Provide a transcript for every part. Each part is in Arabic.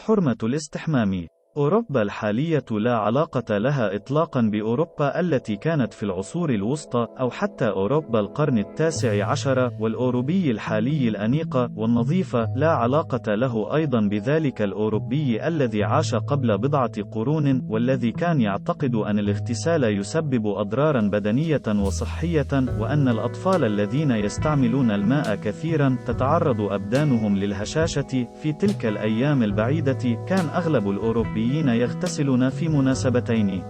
حرمة الاستحمام. أوروبا الحالية لا علاقة لها إطلاقا بأوروبا التي كانت في العصور الوسطى، أو حتى أوروبا القرن ال19، والأوروبي الحالي الأنيقة والنظيفة لا علاقة له أيضا بذلك الأوروبي الذي عاش قبل بضعة قرون، والذي كان يعتقد أن الاغتسال يسبب أضرارا بدنية وصحية، وأن الأطفال الذين يستعملون الماء كثيرا تتعرض أبدانهم للهشاشة. في تلك الأيام البعيدة كان أغلب الأوروبيين يغتسلون في مناسبتين: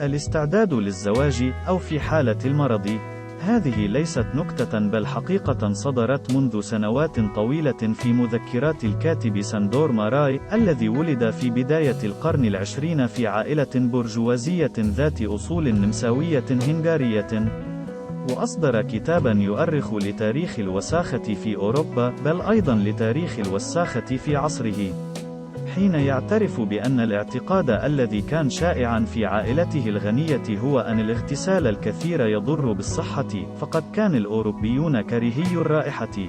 الاستعداد للزواج أو في حالة المرض. هذه ليست نكتة بل حقيقة صدرت منذ سنوات طويلة في مذكرات الكاتب ساندور ماراي، الذي ولد في بداية القرن العشرين في عائلة برجوازية ذات أصول نمساوية هنغارية، وأصدر كتابا يؤرخ لتاريخ الوساخة في أوروبا، بل أيضا لتاريخ الوساخة في عصره، حين يعترف بأن الاعتقاد الذي كان شائعا في عائلته الغنية هو أن الاغتسال الكثير يضر بالصحة، فقد كان الأوروبيون كريهي الرائحة.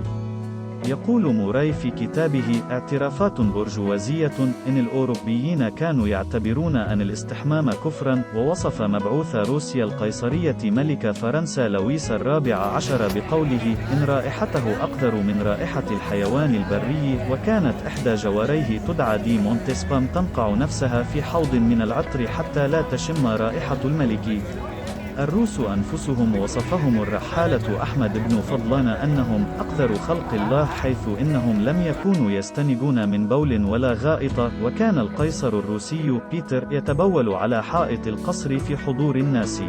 يقول موراي في كتابه اعترافات برجوازية إن الأوروبيين كانوا يعتبرون أن الاستحمام كفرا، ووصف مبعوث روسيا القيصرية ملك فرنسا لويس ال14 بقوله إن رائحته أقذر من رائحة الحيوان البري، وكانت إحدى جواريه تدعى دي مونتسبام تنقع نفسها في حوض من العطر حتى لا تشم رائحة الملك. الروس أنفسهم وصفهم الرحالة أحمد بن فضلان أنهم أقذر خلق الله، حيث إنهم لم يكونوا يستنجون من بول ولا غائط، وكان القيصر الروسي بيتر يتبول على حائط القصر في حضور الناس.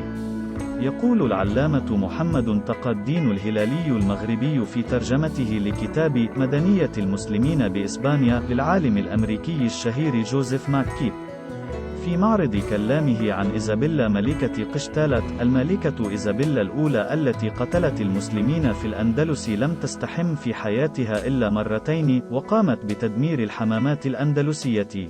يقول العلامة محمد تقى الدين الهلالي المغربي في ترجمته لكتاب مدنية المسلمين بإسبانيا للعالم الأمريكي الشهير جوزيف ماككيب في معرض كلامه عن إيزابيلا ملكة قشتالة: الملكة إيزابيلا الأولى التي قتلت المسلمين في الأندلس لم تستحم في حياتها إلا مرتين، وقامت بتدمير الحمامات الأندلسية.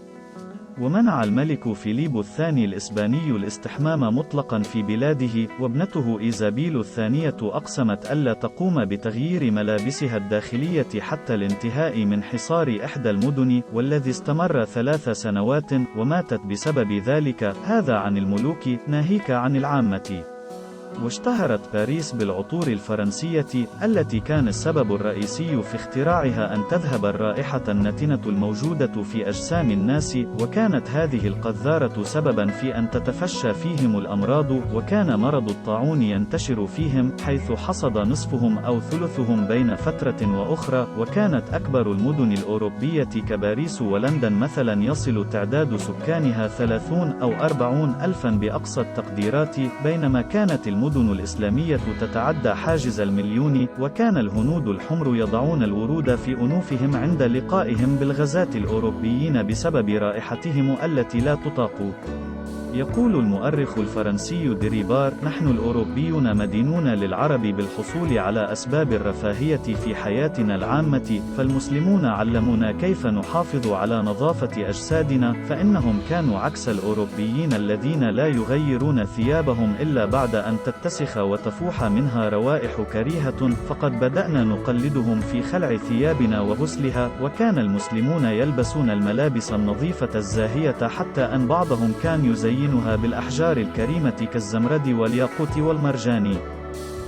ومنع الملك فيليب الثاني الإسباني الاستحمام مطلقا في بلاده، وابنته إيزابيل الثانية أقسمت ألا تقوم بتغيير ملابسها الداخلية حتى الانتهاء من حصار إحدى المدن، والذي استمر 3 سنوات، وماتت بسبب ذلك. هذا عن الملوك، ناهيك عن العامة. واشتهرت باريس بالعطور الفرنسية التي كان السبب الرئيسي في اختراعها أن تذهب الرائحة النتنة الموجودة في أجسام الناس، وكانت هذه القذارة سببا في أن تتفشى فيهم الأمراض، وكان مرض الطاعون ينتشر فيهم، حيث حصد نصفهم أو ثلثهم بين فترة وأخرى. وكانت أكبر المدن الأوروبية كباريس ولندن مثلا يصل تعداد سكانها 30 أو 40 ألفا بأقصى التقديرات، بينما كانت المدن الإسلامية تتعدى حاجز 1,000,000، وكان الهنود الحمر يضعون الورود في أنوفهم عند لقائهم بالغزاة الأوروبيين بسبب رائحتهم التي لا تطاق. يقول المؤرخ الفرنسي ديريبار: نحن الأوروبيون مدينون للعرب بالحصول على أسباب الرفاهية في حياتنا العامة، فالمسلمون علمونا كيف نحافظ على نظافة أجسادنا، فإنهم كانوا عكس الأوروبيين الذين لا يغيرون ثيابهم إلا بعد أن تتسخ وتفوح منها روائح كريهة، فقد بدأنا نقلدهم في خلع ثيابنا وغسلها. وكان المسلمون يلبسون الملابس النظيفة الزاهية، حتى أن بعضهم كان يزينها بالأحجار الكريمة كالزمرد والياقوت والمرجان.